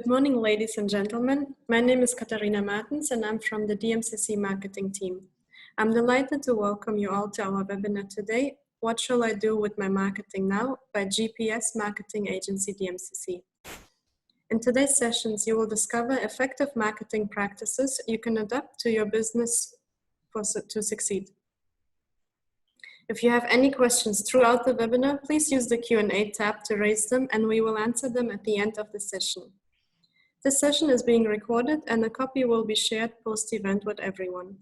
Good morning, ladies and gentlemen. My name is 𝗟𝗶𝗸𝗲 and I'm from the DMCC marketing team. I'm delighted to welcome you all to our webinar today, What Shall I Do with My Marketing Now? By GPS marketing agency DMCC. In today's sessions, you will discover effective marketing practices you can adapt to your business to succeed. If you have any questions throughout the webinar, please use the Q&A tab to raise them and we will answer them at the end of the session. This session is being recorded and a copy will be shared post-event with everyone.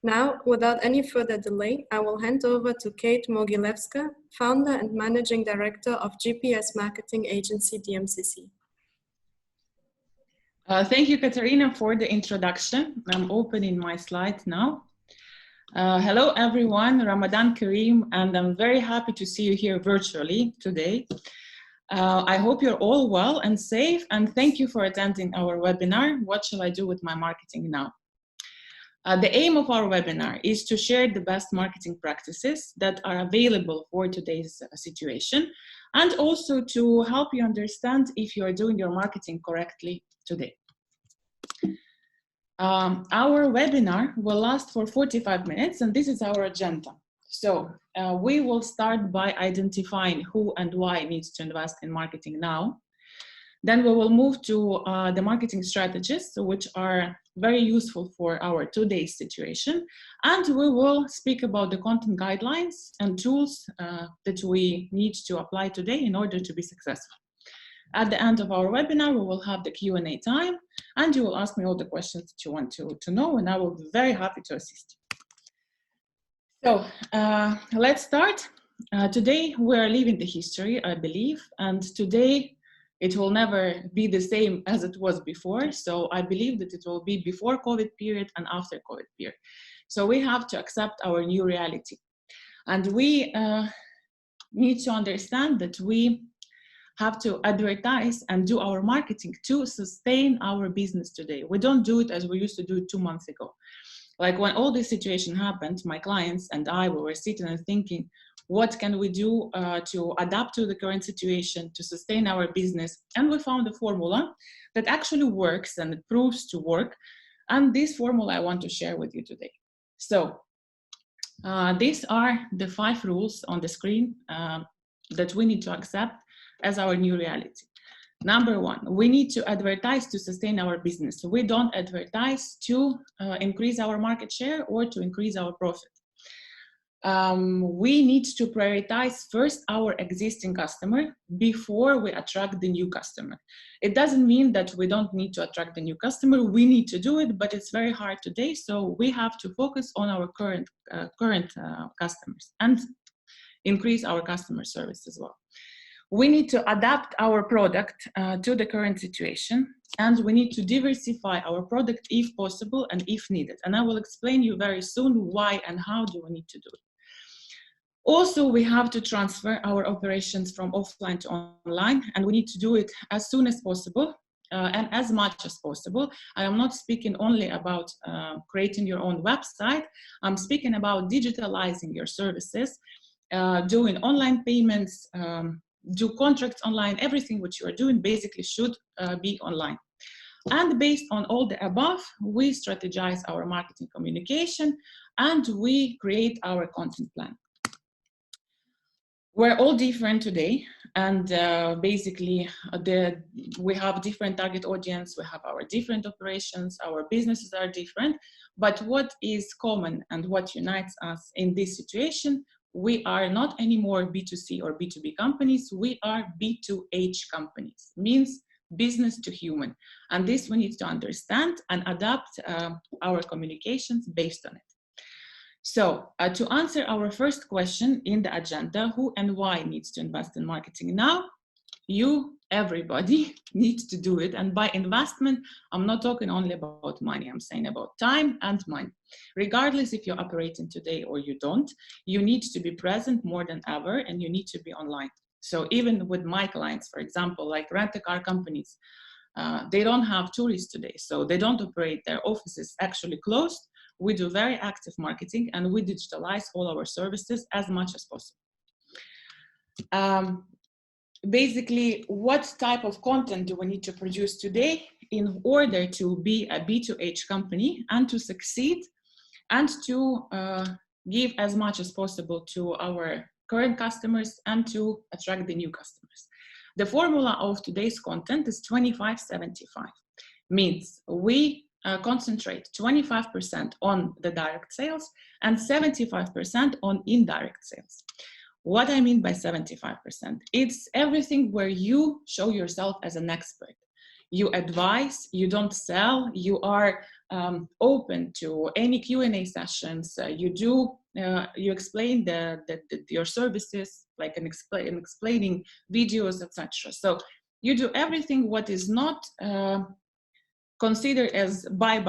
Now, without any further delay, I will hand over to 𝗟𝗶𝗸𝗲𝗏, founder and managing director of GPS marketing agency DMCC. Thank you, Katarina, for the introduction. I'm opening my slides now. Hello, everyone. Ramadan Kareem, and I'm very happy to see you here virtually today. I hope you're all well and safe, and thank you for attending our webinar, What Shall I Do with My Marketing Now? The aim of our webinar is to share the best marketing practices that are available for today's situation, and also to help you understand if you are doing your marketing correctly today. Our webinar will last for 45 minutes, and this is our agenda. So we will start by identifying who and why needs to invest in marketing now. Then we will move to the marketing strategies, which are very useful for our today's situation. And we will speak about the content guidelines and tools that we need to apply today in order to be successful. At the end of our webinar, we will have the Q&A time, and you will ask me all the questions that you want to know, and I will be very happy to assist you. So let's start. Today we are living the history, I believe, and today it will never be the same as it was before. So I believe that it will be before COVID period and after COVID period. So we have to accept our new reality. And we need to understand that we have to advertise and do our marketing to sustain our business today. We don't do it as we used to do it 2 months ago. Like when all this situation happened, my clients and I, we were sitting and thinking, what can we do to adapt to the current situation, to sustain our business? And we found a formula that actually works and it proves to work. And this formula I want to share with you today. So these are the 5 rules on the screen that we need to accept as our new reality. Number 1, we need to advertise to sustain our business. We don't advertise to increase our market share or to increase our profit. We need to prioritize first our existing customer before we attract the new customer. It doesn't mean that we don't need to attract the new customer. We need to do it, but it's very hard today. So we have to focus on our current customers and increase our customer service as well. We need to adapt our product to the current situation, and we need to diversify our product if possible and if needed. And I will explain you very soon why and how do we need to do it. Also, we have to transfer our operations from offline to online, and we need to do it as soon as possible and as much as possible. I am not speaking only about creating your own website. I'm speaking about digitalizing your services, doing online payments, do contracts online. Everything what you are doing basically should be online. And based on all the above, we strategize our marketing communication and we create our content plan. We're all different today, and basically we have different target audience, we have our different operations, our businesses are different, but what is common and what unites us in this situation, we are not anymore B2C or B2B companies, we are B2H companies, means business to human. And this we need to understand and adapt our communications based on it. So to answer our first question in the agenda, who and why needs to invest in marketing now? You, everybody, needs to do it. And by investment, I'm not talking only about money. I'm saying about time and money. Regardless if you're operating today or you don't, you need to be present more than ever and you need to be online. So even with my clients, for example, like rent-a-car companies, they don't have tourists today. So they don't operate, their offices actually closed. We do very active marketing and we digitalize all our services as much as possible. basically, what type of content do we need to produce today in order to be a B2H company and to succeed and to give as much as possible to our current customers and to attract the new customers. The formula of today's content is 25-75. Means we concentrate 25% on the direct sales and 75% on indirect sales. What I mean by 75%, it's everything where you show yourself as an expert. You advise, you don't sell, you are open to any Q&A sessions, you explain your services, like explaining videos, etc. So you do everything what is not considered as buy,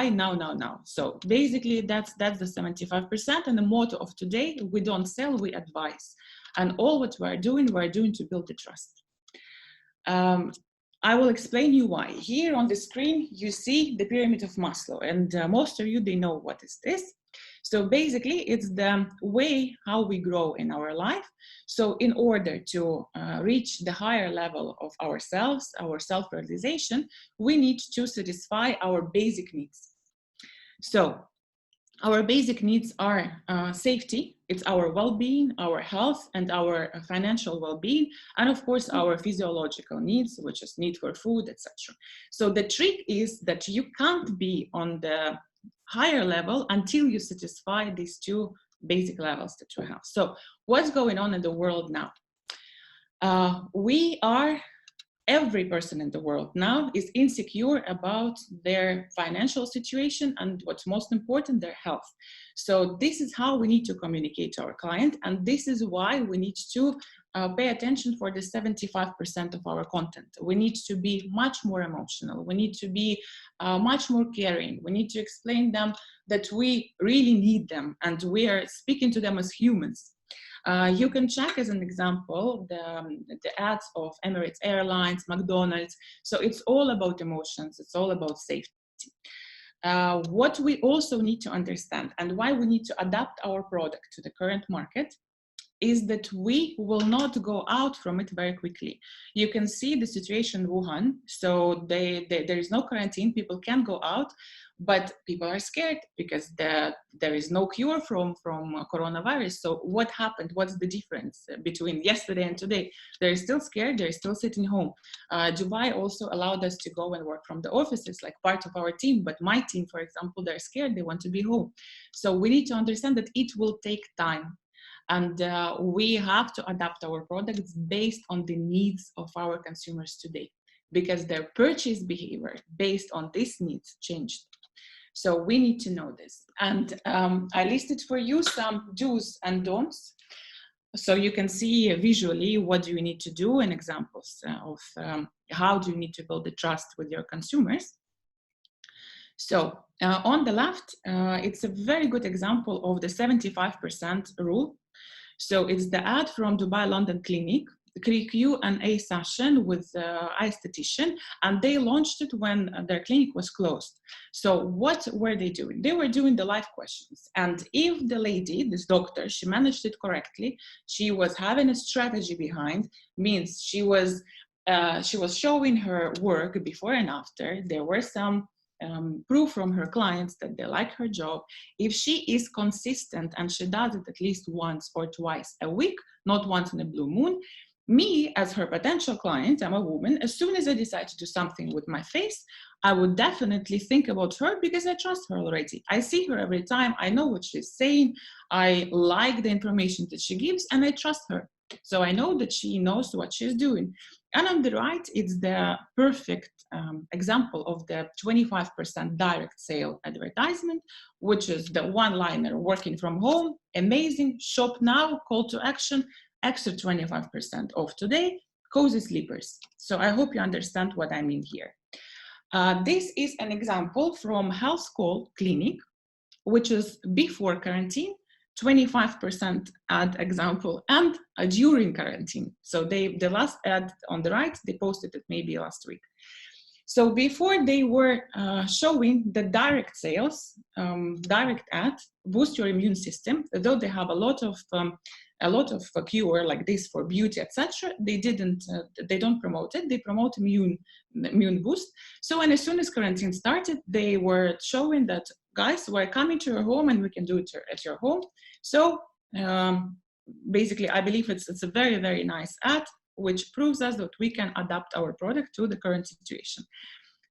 now. So basically that's the 75%, and the motto of today: we don't sell, we advise. And all what we're doing to build the trust. I will explain you why. Here on the screen, you see the pyramid of Maslow, and most of you, they know what is this. So basically, it's the way how we grow in our life. So in order to reach the higher level of ourselves, our self-realization, we need to satisfy our basic needs. So our basic needs are safety, it's our well-being, our health, and our financial well-being, and of course our physiological needs, which is need for food, etc. So the trick is that you can't be on the higher level until you satisfy these two basic levels that you have. So what's going on in the world now? Every person in the world now is insecure about their financial situation and, what's most important, their health. So this is how we need to communicate to our client, and this is why we need to pay attention for the 75% of our content. We need to be much more emotional. We need to be much more caring. We need to explain them that we really need them and we are speaking to them as humans. You can check as an example the ads of Emirates Airlines, McDonald's. So it's all about emotions. It's all about safety. What we also need to understand and why we need to adapt our product to the current market is that we will not go out from it very quickly. You can see the situation in Wuhan. So there is no quarantine, people can go out, but people are scared because there is no cure from coronavirus. So what happened? What's the difference between yesterday and today? They're still scared, they're still sitting home. Dubai also allowed us to go and work from the offices, like part of our team, but my team, for example, they're scared, they want to be home. So we need to understand that it will take time. And we have to adapt our products based on the needs of our consumers today, because their purchase behavior based on these needs changed. So we need to know this. And I listed for you some do's and don'ts. So you can see visually what do you need to do and examples of how do you need to build the trust with your consumers. So on the left, it's a very good example of the 75% rule. So it's the ad from Dubai London Clinic, the Q&A session with the esthetician, and they launched it when their clinic was closed. So what were they doing? They were doing the live questions. And if the lady, this doctor, she managed it correctly, she was having a strategy behind, means she was showing her work before and after. There were some proof from her clients that they like her job. If she is consistent and she does it at least once or twice a week, not once in a blue moon, me as her potential client, I'm a woman, as soon as I decide to do something with my face, I would definitely think about her because I trust her already. I see her every time, I know what she's saying, I like the information that she gives, and I trust her. So I know that she knows what she's doing. And on the right, it's the perfect example of the 25% direct sale advertisement, which is the one-liner: working from home, amazing, shop now, call to action, extra 25% off today, cozy sleepers. So I hope you understand what I mean here. This is an example from 𝗟𝗶H𝗀𝗁𝗿, which is before quarantine, 25% ad example, and during quarantine. So the last ad on the right, they posted it maybe last week. So before they were showing the direct sales, direct ad, boost your immune system, though they have a lot of cure like this for beauty, etc. They don't promote it. They promote immune boost. So, and as soon as quarantine started, they were showing that, guys, we're coming to your home and we can do it at your home. So basically, I believe it's a very, very nice ad, which proves us that we can adapt our product to the current situation.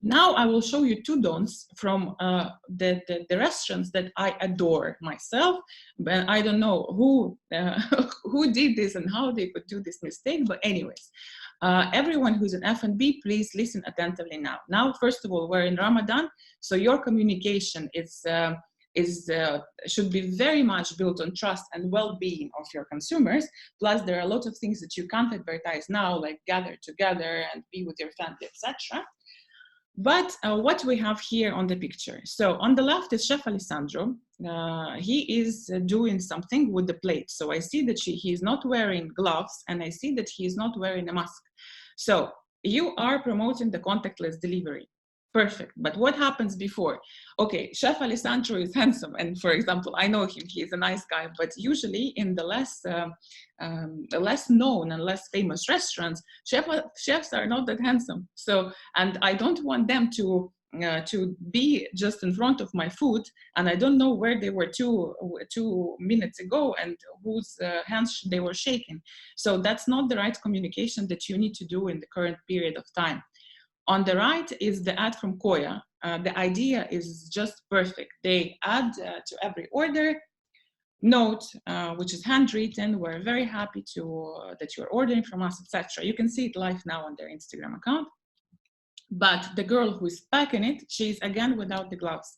Now I will show you 2 don'ts from the restaurants that I adore myself, but I don't know who did this and how they could do this mistake. But anyways, everyone who's in F&B, please listen attentively now. Now, first of all, we're in Ramadan, so your communication should be very much built on trust and well-being of your consumers. Plus, there are a lot of things that you can't advertise now, like gather together and be with your family, etc. But what we have here on the picture. So on the left is 𝗟𝗶𝗸𝗲𝗏. He is doing something with the plate. So I see that he is not wearing gloves, and I see that he is not wearing a mask. So you are promoting the contactless delivery. Perfect. But what happens before? Okay, 𝗟𝗶𝗸𝗲𝗏 is handsome. And for example, I know him, he is a nice guy, but usually in the less known and less famous restaurants, chefs are not that handsome. So, and I don't want them to be just in front of my food, and I don't know where they were two minutes ago and whose hands they were shaking. So that's not the right communication that you need to do in the current period of time. On the right is the ad from Koya. The idea is just perfect. They add to every order note, which is handwritten. We're very happy that you're ordering from us, etc. You can see it live now on their Instagram account. But the girl who is packing it, she's again without the gloves.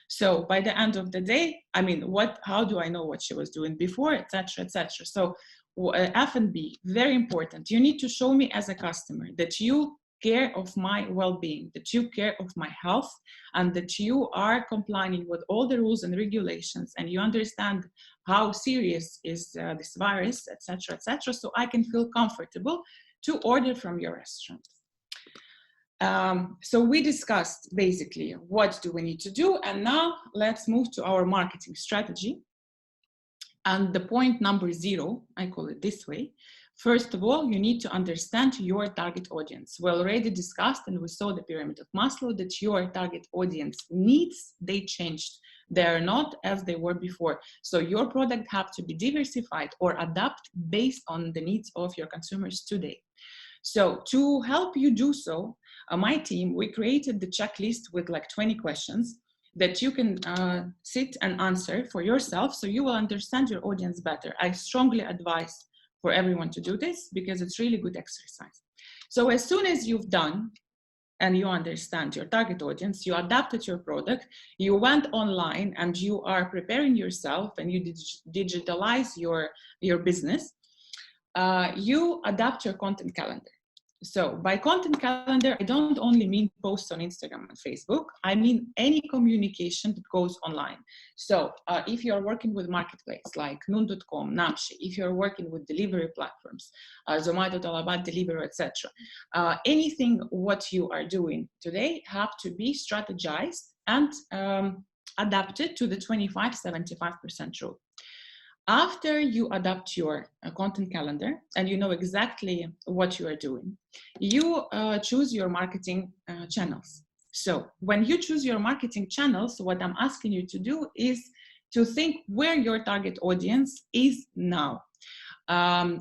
So by the end of the day, I mean, how do I know what she was doing before, etc., etc. So F&B, very important. You need to show me as a customer that you care of my well-being, that you care of my health, and that you are complying with all the rules and regulations, and you understand how serious is this virus, etc., etc. So I can feel comfortable to order from your restaurant. So we discussed basically what do we need to do, and now let's move to our marketing strategy. And the point number 0, I call it this way. First of all, you need to understand your target audience. We already discussed, and we saw the pyramid of Maslow, that your target audience needs, they changed. They are not as they were before. So your product have to be diversified or adapt based on the needs of your consumers today. So to help you do so, my team, we created the checklist with like 20 questions that you can sit and answer for yourself, so you will understand your audience better. I strongly advise for everyone to do this because it's really good exercise. So as soon as you've done and you understand your target audience, you adapted your product, you went online and you are preparing yourself and you digitalize your business, you adapt your content calendar. So by content calendar, I don't only mean posts on Instagram and Facebook, I mean any communication that goes online. So if you're working with marketplace like Noon.com, 𝗟𝗶𝗸𝗏𝗏, if you're working with delivery platforms, Zomato, 𝗟𝗏𝗏𝗏𝗏, Deliveroo, etc., anything what you are doing today have to be strategized and adapted to the 25-75% rule. After you adapt your content calendar and you know exactly what you are doing, you choose your marketing channels. So when you choose your marketing channels, what I'm asking you to do is to think where your target audience is now.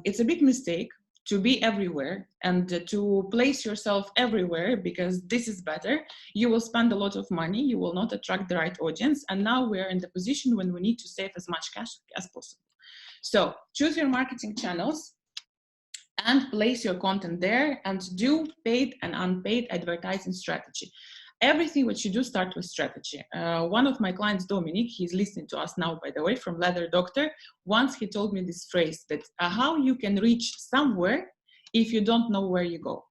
It's a big mistake to be everywhere and to place yourself everywhere because this is better. You will spend a lot of money, you will not attract the right audience, and now we're in the position when we need to save as much cash as possible. So choose your marketing channels and place your content there and do paid and unpaid advertising strategy. Everything what you do start with strategy. One of my clients, Dominic, he's listening to us now, by the way, from Leather Doctor. Once he told me this phrase that how you can reach somewhere if you don't know where you go.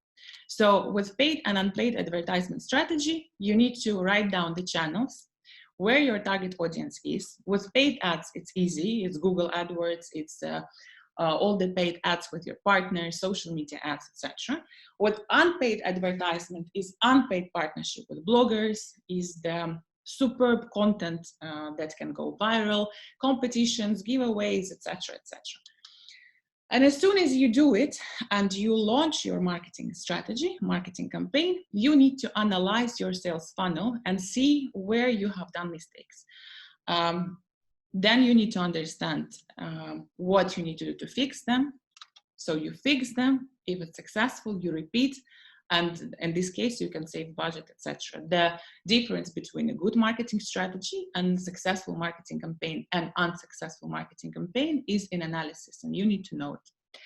So with paid and unpaid advertisement strategy, you need to write down the channels where your target audience is. With paid ads, it's easy. It's Google AdWords, it's all the paid ads with your partners, social media ads, etc. What unpaid advertisement is unpaid partnership with bloggers, is the superb content that can go viral, competitions, giveaways, etc., etc. And as soon as you do it and you launch your marketing strategy, marketing campaign, you need to analyze your sales funnel and see where you have done mistakes. Then you need to understand what you need to do to fix them. So you fix them. If it's successful, you repeat. And in this case, you can save budget, etc. The difference between a good marketing strategy and successful marketing campaign and unsuccessful marketing campaign is in analysis, and you need to know it.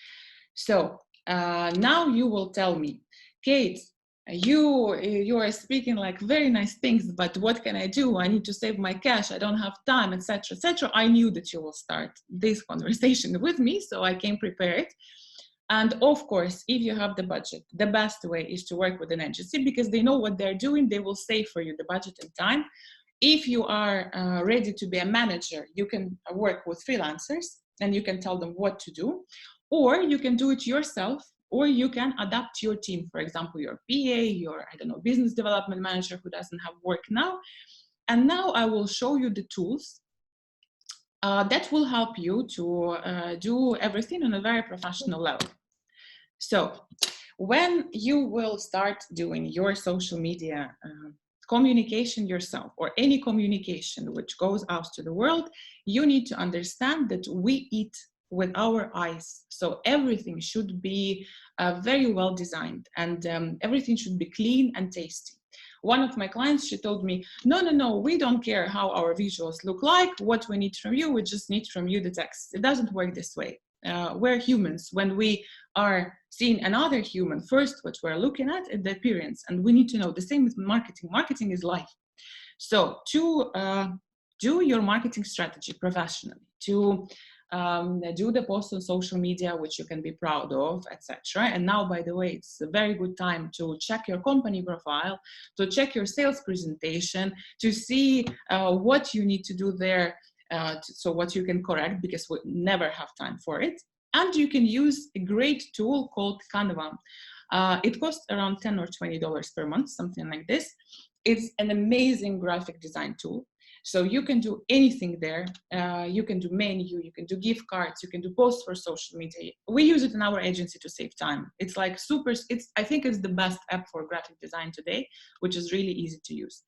So now you will tell me, Kate, you are speaking like very nice things, but what can I do? I need to save my cash. I don't have time, etc., etc. I knew that you will start this conversation with me, so I came prepared. And of course, if you have the budget, the best way is to work with an agency because they know what they're doing. They will save for you the budget and time. If you are ready to be a manager, you can work with freelancers and you can tell them what to do, or you can do it yourself, or you can adapt your team. For example, your PA, your, I don't know, business development manager who doesn't have work now. And now I will show you the tools that will help you to do everything on a very professional level. So when you will start doing your social media communication yourself, or any communication which goes out to the world, you need to understand that we eat with our eyes. So everything should be very well designed, and everything should be clean and tasty. One of my clients, she told me, no, we don't care how our visuals look like. What we need from you, we just need from you the text. It doesn't work this way. We're humans. When we are seeing another human, first what we're looking at is the appearance, and we need to know. The same with marketing. Marketing is life. So to do your marketing strategy professionally, to do the post on social media, which you can be proud of, etc. And now, by the way, it's a very good time to check your company profile, to check your sales presentation, to see what you need to do there, so what you can correct, because we never have time for it. And you can use a great tool called Canva. It costs around $10 or $20 per month, something like this. It's an amazing graphic design tool. So you can do anything there. You can do menu, you can do gift cards, you can do posts for social media. We use it in our agency to save time. It's like I think it's the best app for graphic design today, which is really easy to use.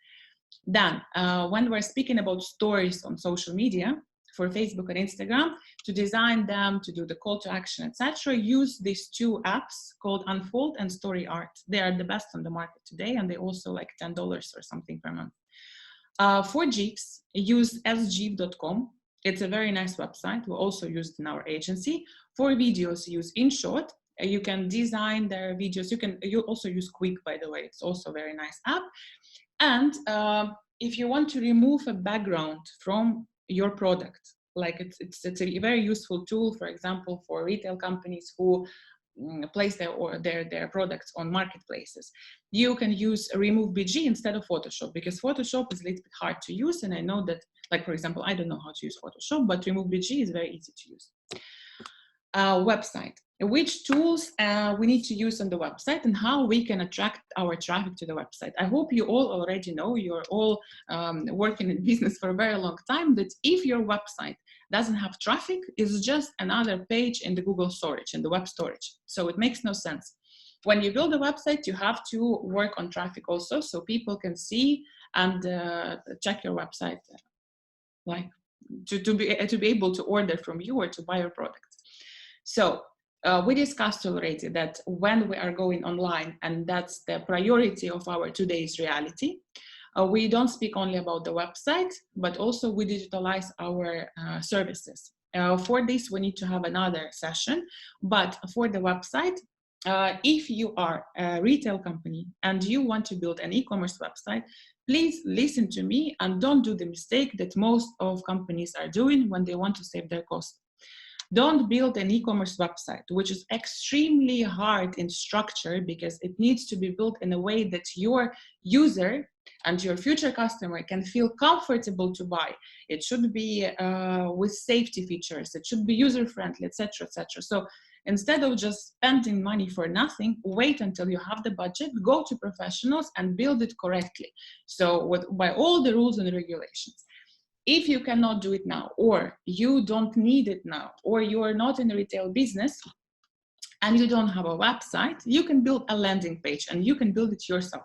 Then, when we're speaking about stories on social media, for Facebook and Instagram, to design them, to do the call to action, etc., use these two apps called Unfold and Story Art. They are the best on the market today, and they also like $10 or something per month. For GIFs, use 𝗟𝗶.com. It's a very nice website. We also use it in our agency. For videos, use InShot. You can design their videos. You also use Quick, by the way. It's also a very nice app. And if you want to remove a background from your product, like it's a very useful tool, for example, for retail companies who place their products on marketplaces. You can use Remove.bg instead of Photoshop, because Photoshop is a little bit hard to use, and I know that, like, for example, I don't know how to use Photoshop, but Remove.bg is very easy to use. Website. Which tools we need to use on the website and how we can attract our traffic to the website. I hope you all already know, you're all working in business for a very long time, that if your website doesn't have traffic, it's just another page in the Google storage, in the web storage. So it makes no sense. When you build a website, you have to work on traffic also, so people can see and check your website, like to be able to order from you or to buy your products. So we discussed already that when we are going online, and that's the priority of our today's reality, we don't speak only about the website, but also we digitalize our services. For this, we need to have another session, but for the website, if you are a retail company and you want to build an e-commerce website, please listen to me and don't do the mistake that most of companies are doing when they want to save their cost. Don't build an e-commerce website, which is extremely hard in structure because it needs to be built in a way that your user and your future customer can feel comfortable to buy. It should be with safety features. It should be user-friendly, etc., etc. So instead of just spending money for nothing, wait until you have the budget, go to professionals and build it correctly. So by all the rules and regulations. If you cannot do it now, or you don't need it now, or you are not in the retail business and you don't have a website, you can build a landing page and you can build it yourself.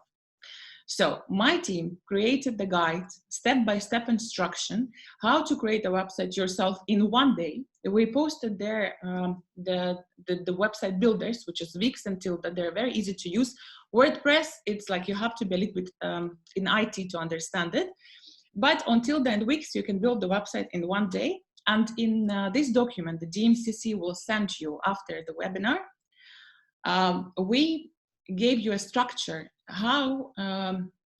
So my team created the guide, step-by-step instruction, how to create a website yourself in one day. We posted there the website builders, which is 𝗜ś and 𝗀𝗲𝗴𝗍𝗚. They're very easy to use. WordPress, it's like you have to be a little bit in IT to understand it. But until then, 𝗜ś, you can build the website in one day. And in this document, the DMCC will send you after the webinar. We gave you a structure, how,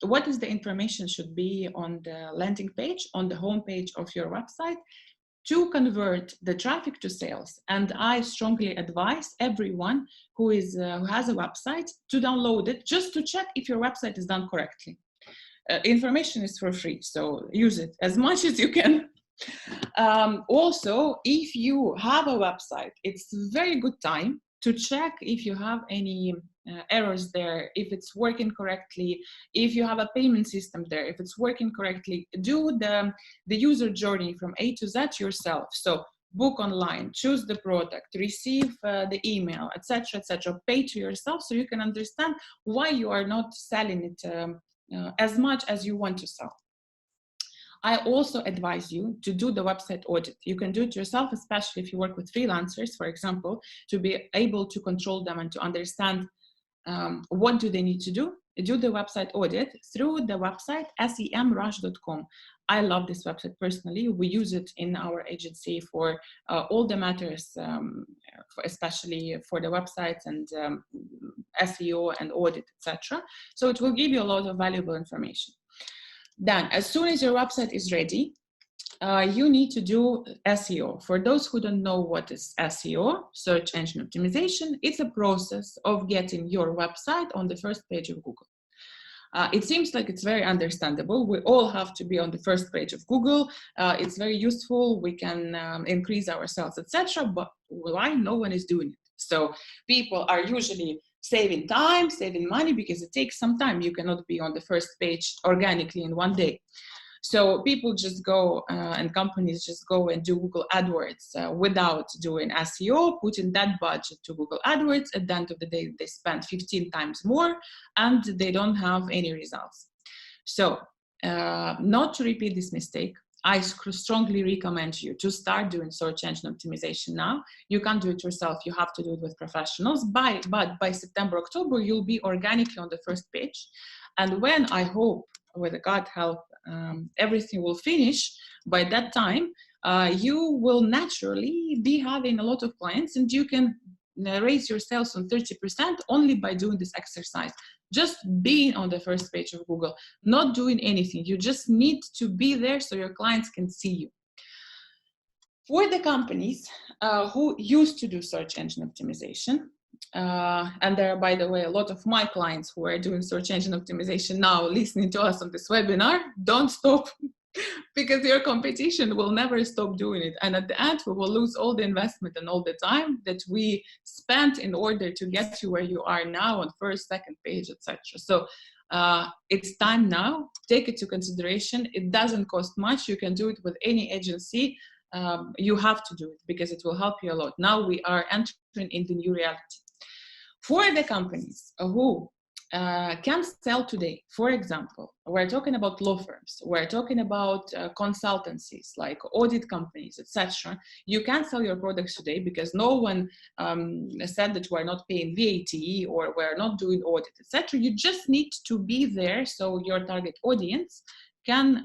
what is the information should be on the landing page, on the home page of your website to convert the traffic to sales. And I strongly advise everyone who has a website to download it just to check if your website is done correctly. Information is for free, so use it as much as you can. Also, if you have a website, it's a very good time to check if you have any errors there, if it's working correctly, if you have a payment system there, if it's working correctly. Do the user journey from A to Z yourself. So book online, choose the product, receive the email, etc., etc. Pay to yourself so you can understand why you are not selling it as much as you want to sell. I also advise you to do the website audit. You can do it yourself, especially if you work with freelancers, for example, to be able to control them and to understand what do they need to do. Do the website audit through the website semrush.com. I love this website personally. We use it in our agency for all the matters, especially for the websites and SEO and audit, etc. So it will give you a lot of valuable information. Then, as soon as your website is ready, you need to do SEO. For those who don't know what is SEO, search engine optimization, it's a process of getting your website on the first page of Google. It seems like it's very understandable. We all have to be on the first page of Google. It's very useful. We can increase our sales, etc. But why no one is doing it? So people are usually saving time, saving money, because it takes some time. You cannot be on the first page organically in one day. So people just go and companies just go and do Google AdWords without doing SEO, putting that budget to Google AdWords. At the end of the day, they spend 15 times more and they don't have any results. So not to repeat this mistake, I strongly recommend you to start doing search engine optimization now. You can't do it yourself. You have to do it with professionals. But by September, October, you'll be organically on the first page. And when I hope, with God's help, everything will finish by that time, you will naturally be having a lot of clients, and you can raise your sales on 30% only by doing this exercise. Just being on the first page of Google, not doing anything. You just need to be there so your clients can see you. For the companies who used to do search engine optimization, and there are, by the way, a lot of my clients who are doing search engine optimization now listening to us on this webinar, don't stop, because your competition will never stop doing it. And at the end, we will lose all the investment and all the time that we spent in order to get you where you are now on first, second page, etc. So it's time now. Take it to consideration. It doesn't cost much. You can do it with any agency. You have to do it because it will help you a lot. Now we are entering in the new reality. For the companies who can sell today, for example, we're talking about law firms, we're talking about consultancies like audit companies, etc. You can sell your products today because no one said that we're not paying VAT or we're not doing audit, etc. You just need to be there so your target audience can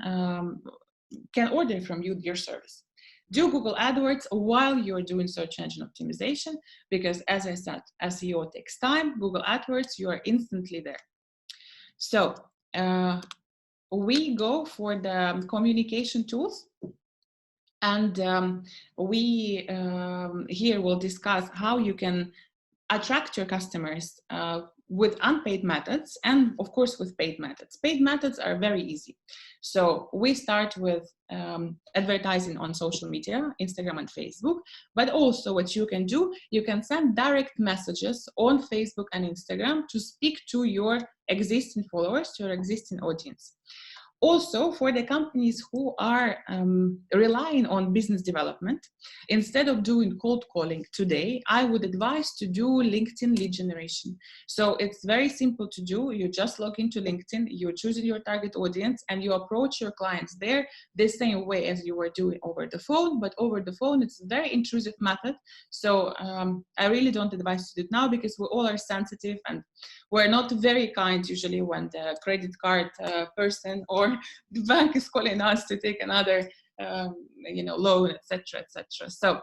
order from you your service. Do Google AdWords while you're doing search engine optimization, because as I said, SEO takes time. Google AdWords, you are instantly there. So we go for the communication tools. And we here will discuss how you can attract your customers with unpaid methods and of course with paid methods. Paid methods are very easy. So we start with advertising on social media, Instagram and Facebook, but also what you can do, you can send direct messages on Facebook and Instagram to speak to your existing followers, to your existing audience. Also, for the companies who are relying on business development, instead of doing cold calling today, I would advise to do LinkedIn lead generation. So it's very simple to do. You just log into LinkedIn, you're choosing your target audience, and you approach your clients there the same way as you were doing over the phone. But over the phone, it's a very intrusive method. So I really don't advise to do it now because we all are sensitive and we're not very kind usually when the credit card person or the bank is calling us to take another loan, etc., etc. So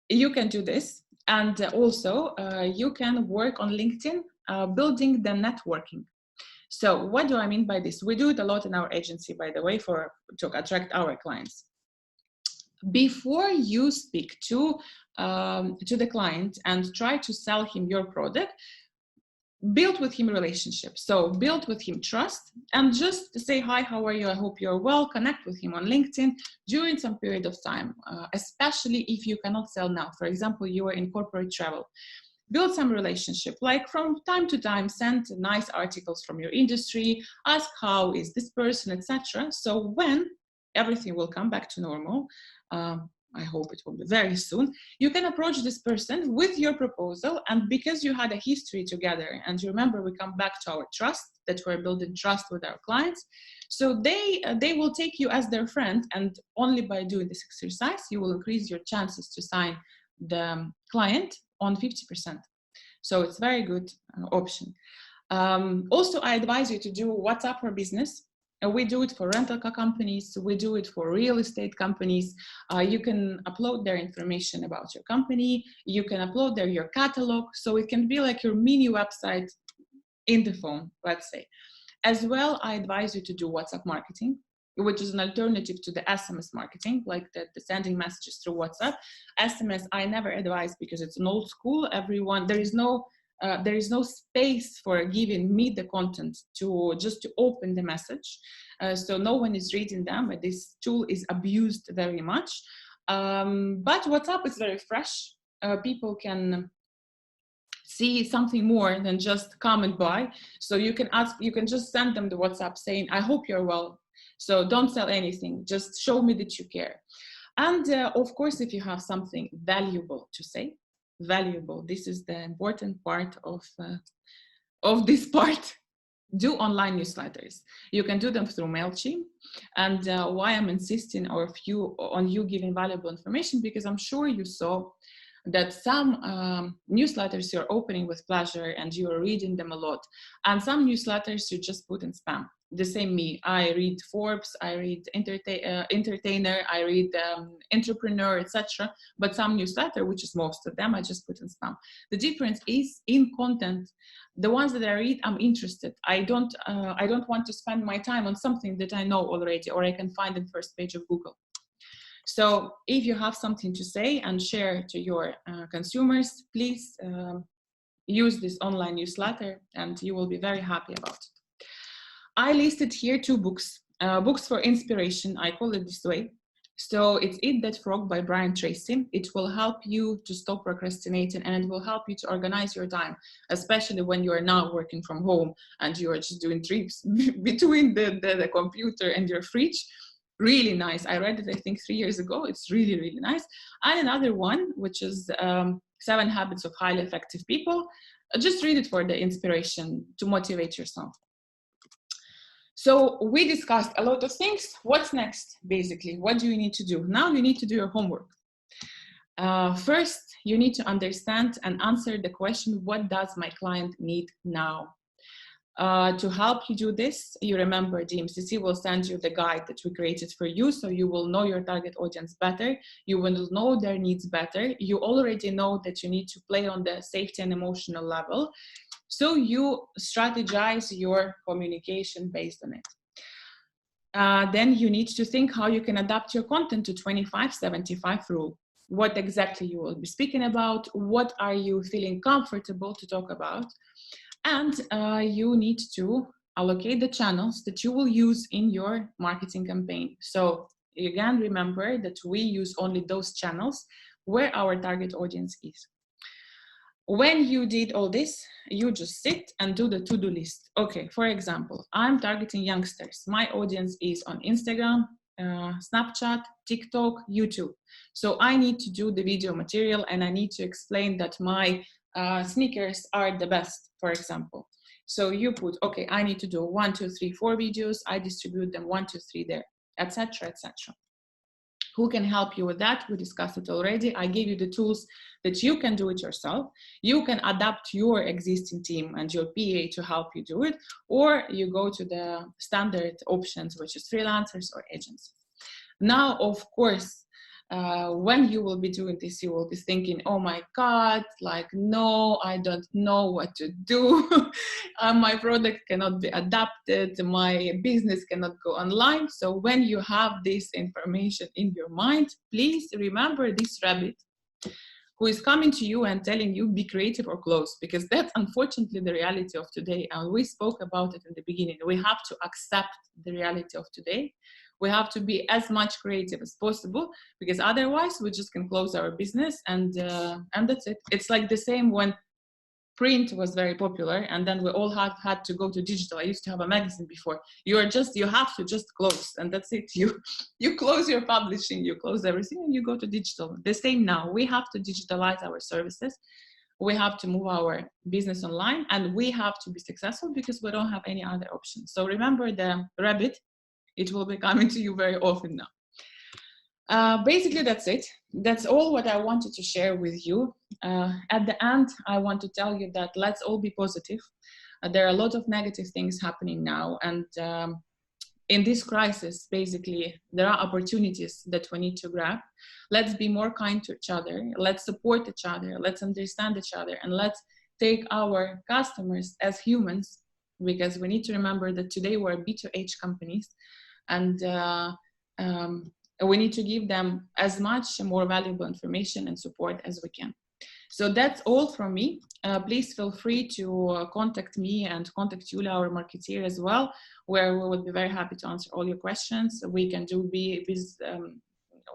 you can do this, and also you can work on LinkedIn building the networking. So what do I mean by this? We do it a lot in our agency, by the way, to attract our clients. Before you speak to the client and try to sell him your product, build with him a relationship. So build with him trust and just say, hi, how are you? I hope you're well. Connect with him on LinkedIn during some period of time, especially if you cannot sell now. For example, you are in corporate travel. Build some relationship, like from time to time, send nice articles from your industry, ask how is this person, etc. So when everything will come back to normal, I hope it will be very soon, you can approach this person with your proposal, and because you had a history together, and you remember we come back to our trust, that we're building trust with our clients, so they will take you as their friend, and only by doing this exercise, you will increase your chances to sign the client on 50%. So it's a very good option. Also, I advise you to do WhatsApp for business. We do it for rental car companies. We do it for real estate companies. You can upload their information about your company. You can upload your catalog. So it can be like your mini website in the phone, let's say. As well, I advise you to do WhatsApp marketing, which is an alternative to the SMS marketing, like the sending messages through WhatsApp. SMS, I never advise because it's an old school. There is no space for giving me the content to open the message. So no one is reading them. This tool is abused very much. But WhatsApp is very fresh. People can see something more than just comment by. So you can just send them the WhatsApp saying, I hope you're well. So don't sell anything, just show me that you care. And of course, if you have something valuable to say, this is the important part of this part, do online newsletters. You can do them through MailChimp. And why I'm insisting on you giving valuable information, because I'm sure you saw that some newsletters you're opening with pleasure and you're reading them a lot, and some newsletters you just put in spam. The same me. I read Forbes, I read Entertainer, I read Entrepreneur, etc. But some newsletter, which is most of them, I just put in spam. The difference is in content. The ones that I read, I'm interested. I don't want to spend my time on something that I know already, or I can find in first page of Google. So if you have something to say and share to your consumers, please use this online newsletter and you will be very happy about it. I listed here 2 books, books for inspiration, I call it this way. So it's Eat That Frog by Brian Tracy. It will help you to stop procrastinating, and it will help you to organize your time, especially when you are now working from home and you are just doing trips between the computer and your fridge. Really nice. I read it, I think 3 years ago. It's really, really nice. And another one, which is 7 Habits of Highly Effective People. Just read it for the inspiration to motivate yourself. So we discussed a lot of things. What's next, basically? What do you need to do? Now you need to do your homework. First, you need to understand and answer the question, what does my client need now? To help you do this, you remember DMCC will send you the guide that we created for you, so you will know your target audience better, you will know their needs better, you already know that you need to play on the safety and emotional level, so you strategize your communication based on it. then you need to think how you can adapt your content to 25-75 rule. What exactly you will be speaking about, what are you feeling comfortable to talk about, and you need to allocate the channels that you will use in your marketing campaign. So again, remember that we use only those channels where our target audience is. When you did all this, you just sit and do the to-do list. Okay, for example, I'm targeting youngsters. My audience is on Instagram, Snapchat, TikTok, YouTube. So I need to do the video material and I need to explain that my sneakers are the best, for example. So you put, okay, I need to do 1, 2, 3, 4 videos. I distribute them 1, 2, 3 there, etc., etc. Who can help you with that? We discussed it already. I gave you the tools that you can do it yourself. You can adapt your existing team and your PA to help you do it, or you go to the standard options, which is freelancers or agencies. Now, of course, when you will be doing this, you will be thinking, oh my God, like, no, I don't know what to do. My product cannot be adapted. My business cannot go online. So when you have this information in your mind, please remember this rabbit who is coming to you and telling you, be creative or close, because that's unfortunately the reality of today. And we spoke about it in the beginning. We have to accept the reality of today. We have to be as much creative as possible, because otherwise we just can close our business and that's it. It's like the same when print was very popular and then we all had to go to digital. I used to have a magazine before. You have to just close and that's it. You close your publishing, you close everything and you go to digital. The same now. We have to digitalize our services. We have to move our business online and we have to be successful because we don't have any other option. So remember the rabbit. It will be coming to you very often now. Basically, that's it. That's all what I wanted to share with you. At the end, I want to tell you that let's all be positive. There are a lot of negative things happening now. And in this crisis, basically, there are opportunities that we need to grab. Let's be more kind to each other. Let's support each other. Let's understand each other. And let's take our customers as humans, because we need to remember that today we're B2H companies. And we need to give them as much more valuable information and support as we can. So that's all from me. Please feel free to contact me and contact Julia, our marketeer, as well, where we would be very happy to answer all your questions. We can do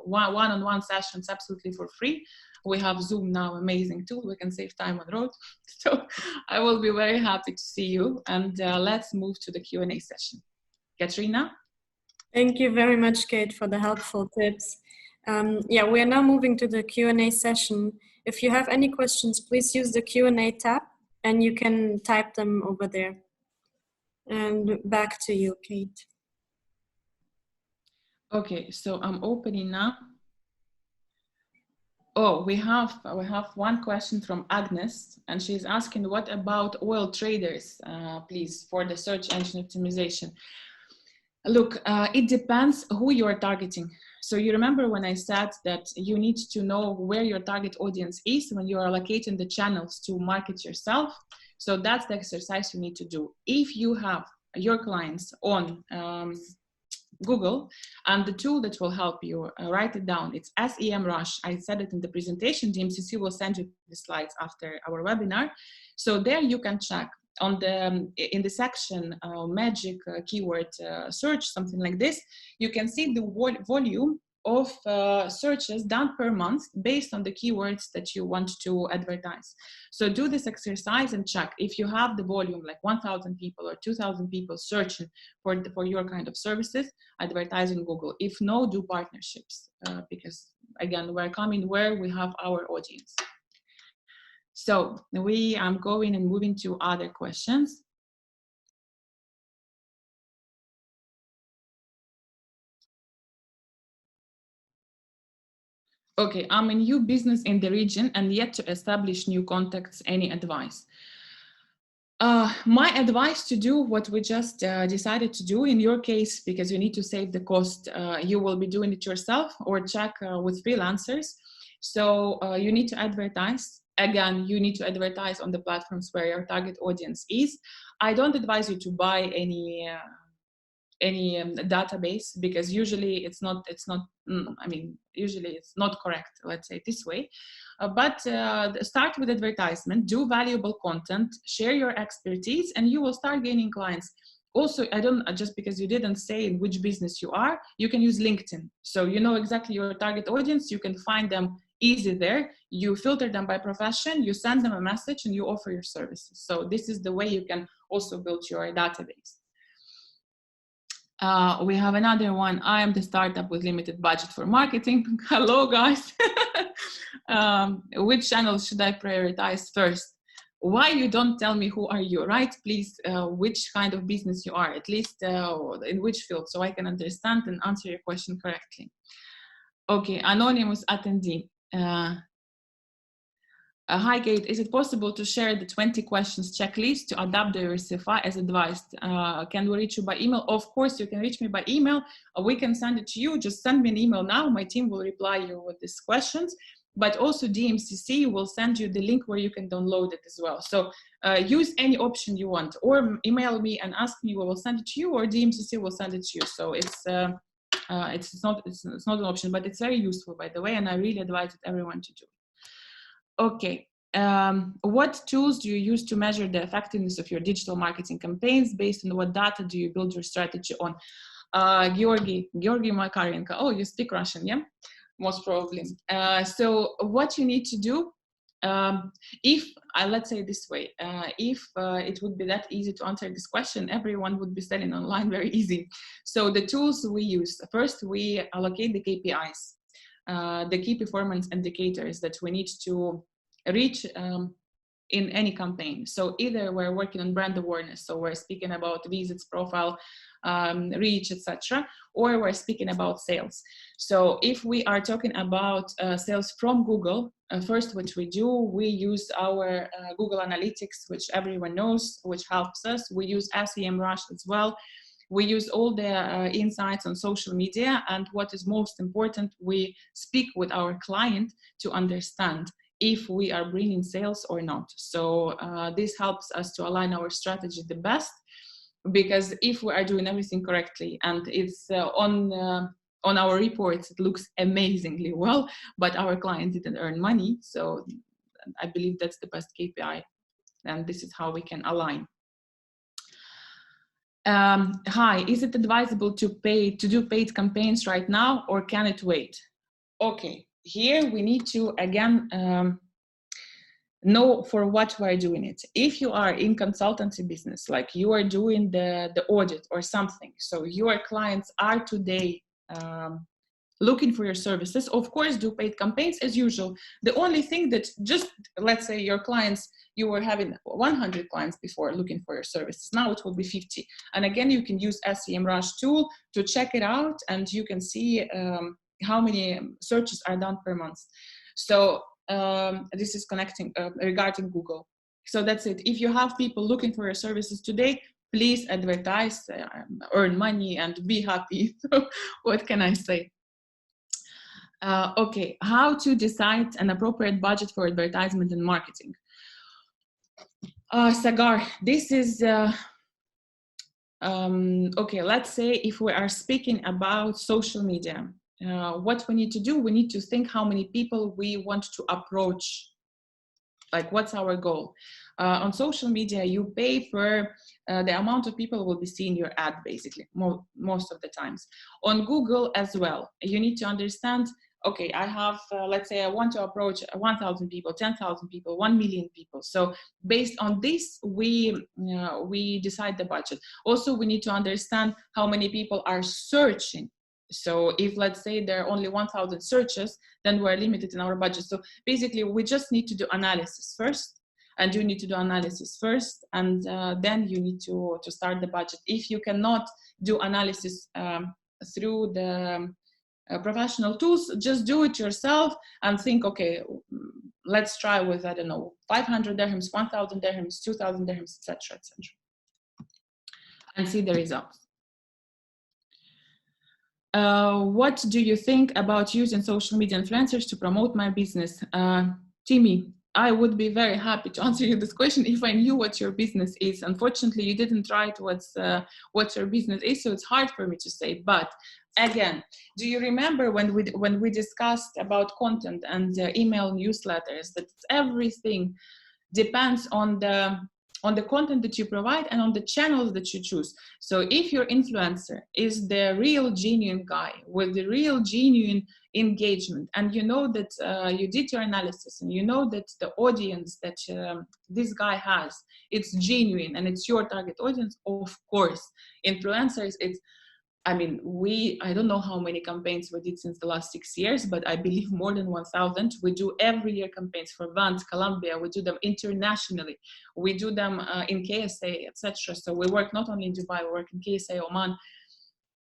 one-on-one sessions absolutely for free. We have Zoom now, amazing tool. We can save time on the road. So I will be very happy to see you. And let's move to the Q&A session. Katrina? Thank you very much, Kate, for the helpful tips. Yeah, we are now moving to the Q&A session. If you have any questions, please use the Q&A tab and you can type them over there. And back to you, Kate. Okay, so I'm opening now. Oh, we have one question from Agnes, and she's asking, what about oil traders, please, for the search engine optimization? Look, it depends who you are targeting. So you remember when I said that you need to know where your target audience is when you are allocating the channels to market yourself. So that's the exercise you need to do. If you have your clients on Google, and the tool that will help you, write it down, it's SEMrush. I said it in the presentation. DMCC will send you the slides after our webinar. So there you can check on in the section magic keyword search, something like this. You can see the volume of searches done per month based on the keywords that you want to advertise. So do this exercise and check if you have the volume, like 1,000 people or 2,000 people searching for your kind of services, advertise in Google. If no, do partnerships, because again, we're coming where we have our audience. So I'm going and moving to other questions. Okay, I'm a new business in the region and yet to establish new contacts. Any advice? My advice to do what we just decided to do in your case, because you need to save the cost, you will be doing it yourself or check with freelancers. So you need to advertise. Again, you need to advertise on the platforms where your target audience is. I don't advise you to buy any any database, because usually it's not I mean, usually it's not correct, let's say it this way. But start with advertisement, do valuable content, share your expertise, and you will start gaining clients. Also, just because you didn't say in which business you are, you can use LinkedIn. So you know exactly your target audience, you can find them easy there. You filter them by profession, you send them a message, and you offer your services. So this is the way you can also build your database. We have another one. I am the startup with limited budget for marketing. Hello, guys. Which channel should I prioritize first? Why you don't tell me who are you, right? Please, which kind of business you are, at least in which field, so I can understand and answer your question correctly. Okay, anonymous attendee. Hi, Kate, is it possible to share the 20 questions checklist to adapt the DMCC as advised? Can we reach you by email? Of course, you can reach me by email. We can send it to you. Just send me an email now. My team will reply you with these questions. But also DMCC will send you the link where you can download it as well. So use any option you want, or email me and ask me, we will send it to you, or DMCC will send it to you. So it's not an option, but it's very useful, by the way, and I really advise everyone to do it. Okay, what tools do you use to measure the effectiveness of your digital marketing campaigns? Based on what data do you build your strategy on? 𝗟𝗶 Makarenko. Oh, you speak Russian, yeah? Most probably. So what you need to do, let's say this way, if it would be that easy to answer this question, everyone would be selling online very easy. So the tools we use, first we allocate the KPIs, the key performance indicators that we need to reach in any campaign. So either we're working on brand awareness, so we're speaking about visits, profile, reach, etc., or we're speaking about sales. So if we are talking about sales from Google, first what we do, we use our Google Analytics, which everyone knows, which helps us. We use SEMrush as well. We use all the insights on social media, and what is most important, we speak with our client to understand if we are bringing sales or not. So this helps us to align our strategy the best, because if we are doing everything correctly and it's on our reports, it looks amazingly well, but our client didn't earn money. So I believe that's the best KPI, and this is how we can align. Hi, is it advisable to do paid campaigns right now, or can it wait? Okay, here we need to again know for what we're doing it. If you are in consultancy business, like you are doing the audit or something, so your clients are today looking for your services, of course do paid campaigns as usual. The only thing that, just let's say your clients, you were having 100 clients before looking for your services, now it will be 50. And again, you can use SEMrush tool to check it out, and you can see how many searches are done per month. So this is connecting regarding Google. So that's it. If you have people looking for your services today, please advertise, earn money, and be happy. What can I say? Okay, how to decide an appropriate budget for advertisement and marketing? Sagar, this is, okay, let's say if we are speaking about social media, what we need to do, we need to think how many people we want to approach, like what's our goal. On social media, you pay per the amount of people will be seeing your ad, basically, most of the times. On Google as well, you need to understand, okay, I have, let's say I want to approach 1,000 people, 10,000 people, 1 million people. So based on this, we decide the budget. Also, we need to understand how many people are searching. So if, let's say, there are only 1,000 searches, then we're limited in our budget. So basically, we just need to do analysis first, and you need to do analysis first, and then you need to start the budget. If you cannot do analysis through the professional tools, just do it yourself and think, okay, let's try with, I don't know, 500 dirhams, 1,000 dirhams, 2,000 dirhams, etc., and see the results. What do you think about using social media influencers to promote my business? Timmy, I would be very happy to answer you this question if I knew what your business is. Unfortunately, you didn't write what your business is, so it's hard for me to say. But again, do you remember when we discussed about content and email newsletters, that everything depends on the content that you provide and on the channels that you choose. So if your influencer is the real genuine guy with the real genuine engagement, and you know that you did your analysis and you know that the audience that this guy has, it's genuine and it's your target audience, of course, influencers, I mean, I don't know how many campaigns we did since the last 6 years, but I believe more than 1,000. We do every year campaigns for Vans, Colombia. We do them internationally. We do them in KSA, etc. So we work not only in Dubai, we work in KSA, Oman.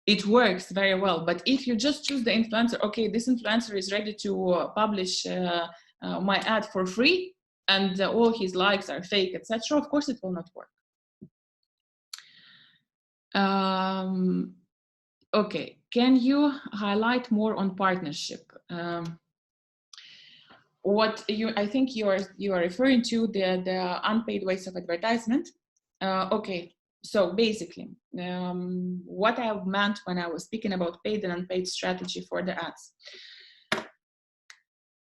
It works very well. But if you just choose the influencer, okay, this influencer is ready to publish my ad for free, and all his likes are fake, etc. Of course, it will not work. Okay, can you highlight more on partnership? I think you are referring to the unpaid ways of advertisement. Okay, so basically, what I meant when I was speaking about paid and unpaid strategy for the ads.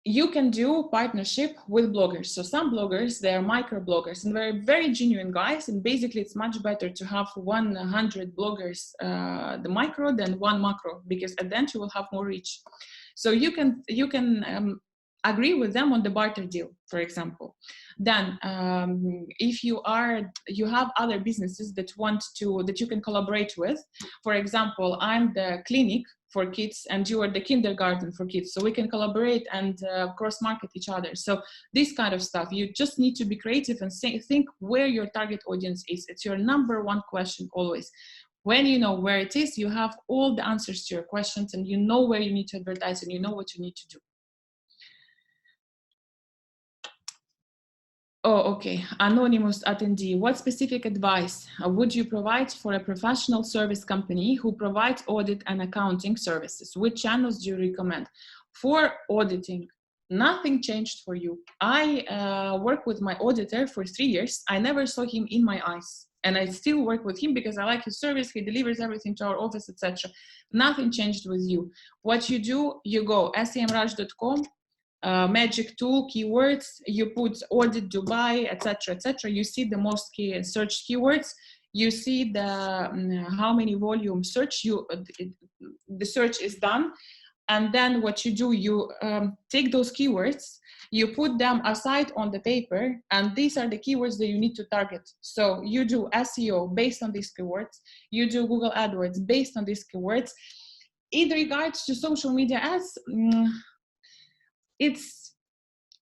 You can do partnership with bloggers. So some bloggers, they're micro bloggers and they're very genuine guys. And basically it's much better to have 100 bloggers, the micro, than one macro, because at the end you will have more reach. So you can agree with them on the barter deal, for example. Then if you have other businesses that you can collaborate with. For example, I'm the clinic for kids and you are the kindergarten for kids, so we can collaborate and cross market each other. So this kind of stuff, you just need to be creative and think where your target audience is. It's your number one question always. When you know where it is, you have all the answers to your questions and you know where you need to advertise and you know what you need to do. Oh, okay. Anonymous attendee, what specific advice would you provide for a professional service company who provides audit and accounting services? Which channels do you recommend? For auditing, nothing changed for you. I work with my auditor for 3 years. I never saw him in my eyes. And I still work with him because I like his service. He delivers everything to our office, etc. Nothing changed with you. What you do, you go semraj.com, magic tool, keywords, you put audit Dubai, etc., etc. You see the most searched keywords. You see the how many volume search the search is done, and then what you do, you take those keywords, you put them aside on the paper, and these are the keywords that you need to target. So you do SEO based on these keywords, you do Google AdWords based on these keywords. In regards to social media ads, it's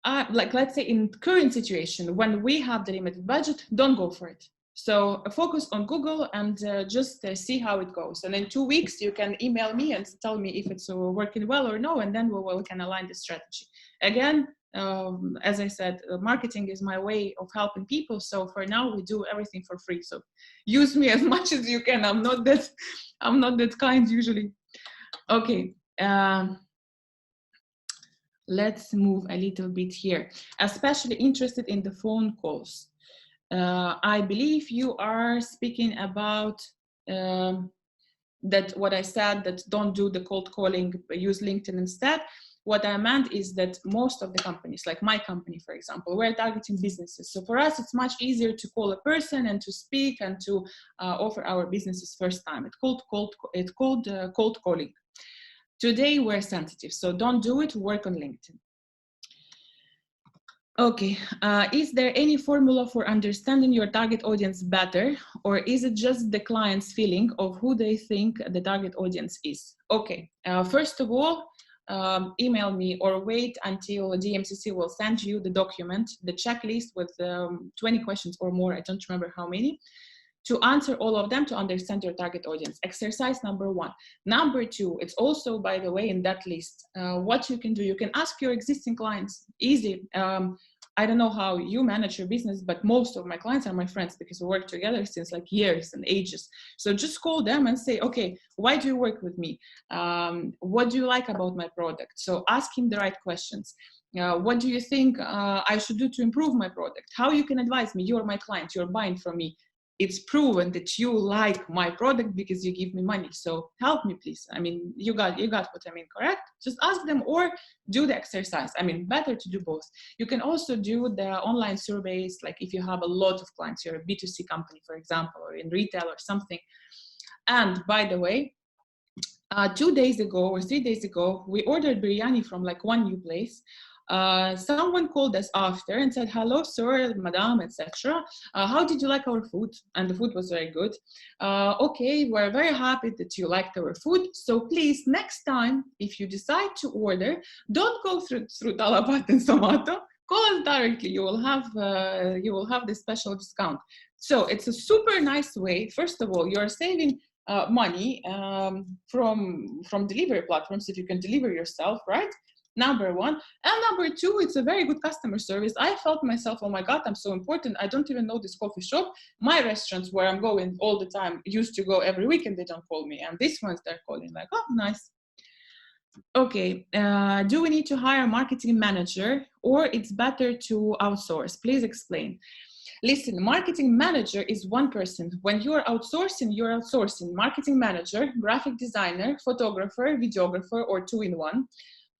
like, let's say in current situation, when we have the limited budget, don't go for it. So focus on Google and just see how it goes. And in 2 weeks, you can email me and tell me if it's working well or no, and then we can align the strategy. Again, as I said, marketing is my way of helping people. So for now, we do everything for free. So use me as much as you can. I'm not that kind usually. Okay. Let's move a little bit here. Especially interested in the phone calls. I believe you are speaking about that what I said, that don't do the cold calling, use LinkedIn instead. What I meant is that most of the companies, like my company, for example, we're targeting businesses. So for us, it's much easier to call a person and to speak and to offer our businesses first time. It's called cold calling. Today, we're sensitive, so don't do it, work on LinkedIn. Okay, is there any formula for understanding your target audience better, or is it just the client's feeling of who they think the target audience is? Okay, first of all, email me or wait until DMCC will send you the document, the checklist with 20 questions or more, I don't remember how many, to answer all of them to understand your target audience. Exercise number 1. Number 2, it's also, by the way, in that list, what you can do, you can ask your existing clients, easy, I don't know how you manage your business, but most of my clients are my friends because we work together since like years and ages. So just call them and say, okay, why do you work with me? What do you like about my product? So asking the right questions. What do you think I should do to improve my product? How you can advise me? You're my client, you're buying from me. It's proven that you like my product because you give me money. So help me, please. I mean, you got what I mean, correct? Just ask them or do the exercise. I mean, better to do both. You can also do the online surveys, like if you have a lot of clients, you're a B2C company, for example, or in retail or something. And by the way, 2 days ago or 3 days ago, we ordered biryani from like one new place. Someone called us after and said, hello, sir, madam, etc. How did you like our food? And the food was very good. Okay, we're very happy that you liked our food. So please, next time, if you decide to order, don't go through 𝗟𝗏 and Zomato. Call us directly. You will have this special discount. So it's a super nice way. First of all, you're saving money from delivery platforms if you can deliver yourself, right? Number one. And number two, it's a very good customer service. I felt myself, oh my God, I'm so important. I don't even know this coffee shop. My restaurants where I'm going all the time used to go every week and they don't call me. And this one's they're calling like, oh, nice. Okay, do we need to hire a marketing manager or it's better to outsource? Please explain. Listen, marketing manager is one person. When you're outsourcing marketing manager, graphic designer, photographer, videographer, or two-in-one.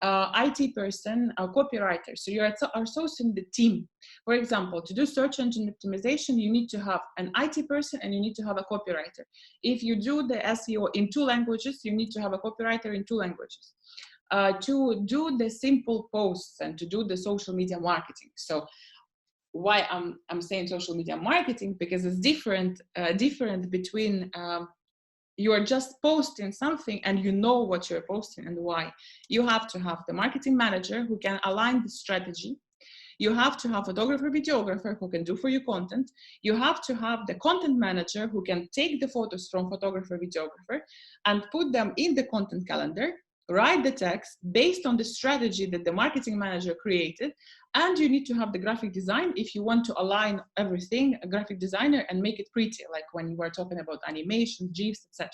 IT person, a copywriter. So you're outsourcing the team. For example, to do search engine optimization, you need to have an IT person and you need to have a copywriter. If you do the SEO in 2 languages, you need to have a copywriter in 2 languages. To do the simple posts and to do the social media marketing. So why I'm saying social media marketing, because it's different between you're just posting something and you know what you're posting and why. You have to have the marketing manager who can align the strategy. You have to have a photographer, videographer who can do for you content. You have to have the content manager who can take the photos from photographer, videographer and put them in the content calendar, write the text based on the strategy that the marketing manager created. And you need to have the graphic design if you want to align everything, a graphic designer, and make it pretty, like when you were talking about animation, GIFs, etc.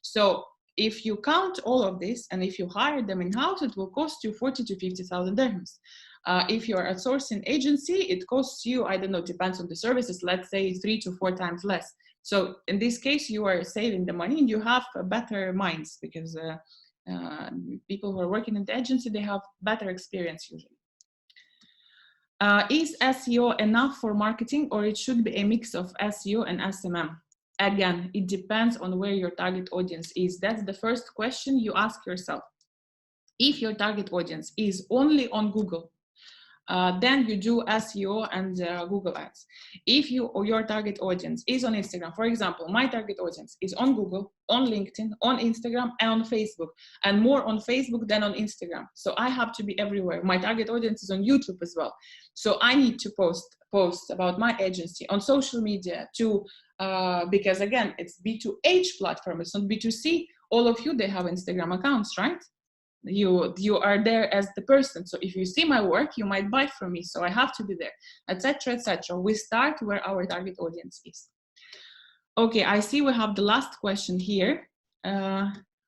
So if you count all of this and if you hire them in-house, it will cost you 40,000 to 50,000 dirhams. If you're a sourcing agency, it costs you, I don't know, depends on the services, let's say 3 to 4 times less. So in this case, you are saving the money and you have better minds because people who are working in the agency, they have better experience usually. Is SEO enough for marketing or it should be a mix of SEO and SMM? Again, it depends on where your target audience is. That's the first question you ask yourself. If your target audience is only on Google, then you do SEO and Google Ads. If your target audience is on Instagram, for example, my target audience is on Google, on LinkedIn, on Instagram, and on Facebook, and more on Facebook than on Instagram. So I have to be everywhere. My target audience is on YouTube as well. So I need to post about my agency on social media too, because again, it's B2H platform, it's not B2C. All of you, they have Instagram accounts, right? You are there as the person. So if you see my work, you might buy from me. So I have to be there, etc., etc. We start where our target audience is. Okay, I see we have the last question here.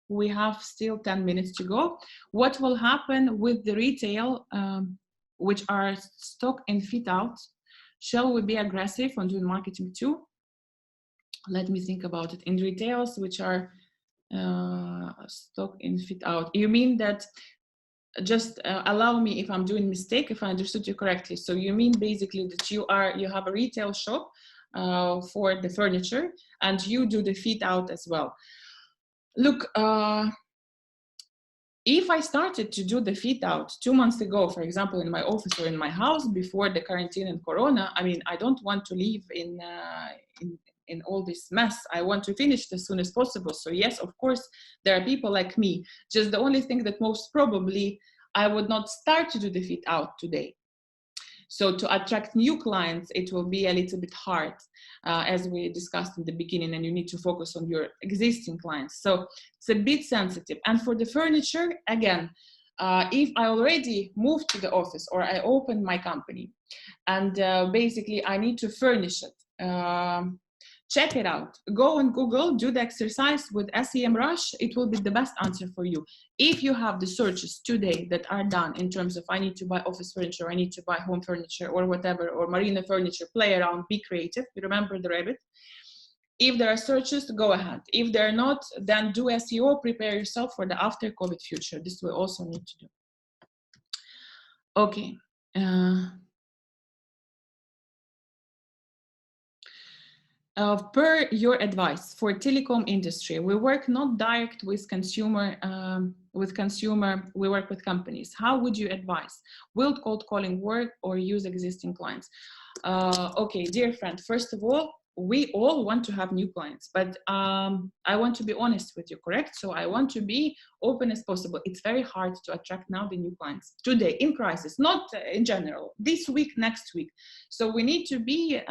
We have still 10 minutes to go. What will happen with the retail, which are stock and fit out? Shall we be aggressive on doing marketing too? Let me think about it. In retails, which are stock in fit out, you mean that, just allow me if I'm doing mistake, if I understood you correctly. So you mean basically that you have a retail shop for the furniture and you do the fit out as well. Look, if I started to do the fit out 2 months ago, for example, in my office or in my house before the quarantine and Corona, I mean, I don't want to live in all this mess. I want to finish it as soon as possible. So yes, of course, there are people like me. Just the only thing that most probably I would not start to do the fit out today. So to attract new clients, it will be a little bit hard, as we discussed in the beginning, and you need to focus on your existing clients. So it's a bit sensitive. And for the furniture, again, If I already moved to the office or I opened my company and basically I need to furnish it, check it out. Go on Google, do the exercise with SEMrush. It will be the best answer for you. If you have the searches today that are done in terms of I need to buy office furniture, I need to buy home furniture or whatever, or marina furniture, play around, be creative. You remember the rabbit. If there are searches, go ahead. If they're not, then do SEO, prepare yourself for the after COVID future. This we also need to do. Okay. Per your advice for telecom industry, we work not direct with consumer, we work with companies. How would you advise? Will cold calling work or use existing clients? Okay, dear friend, first of all, we all want to have new clients, but I want to be honest with you, correct? So I want to be open as possible. It's very hard to attract now the new clients today in crisis, not in general, this week, next week. So we need to be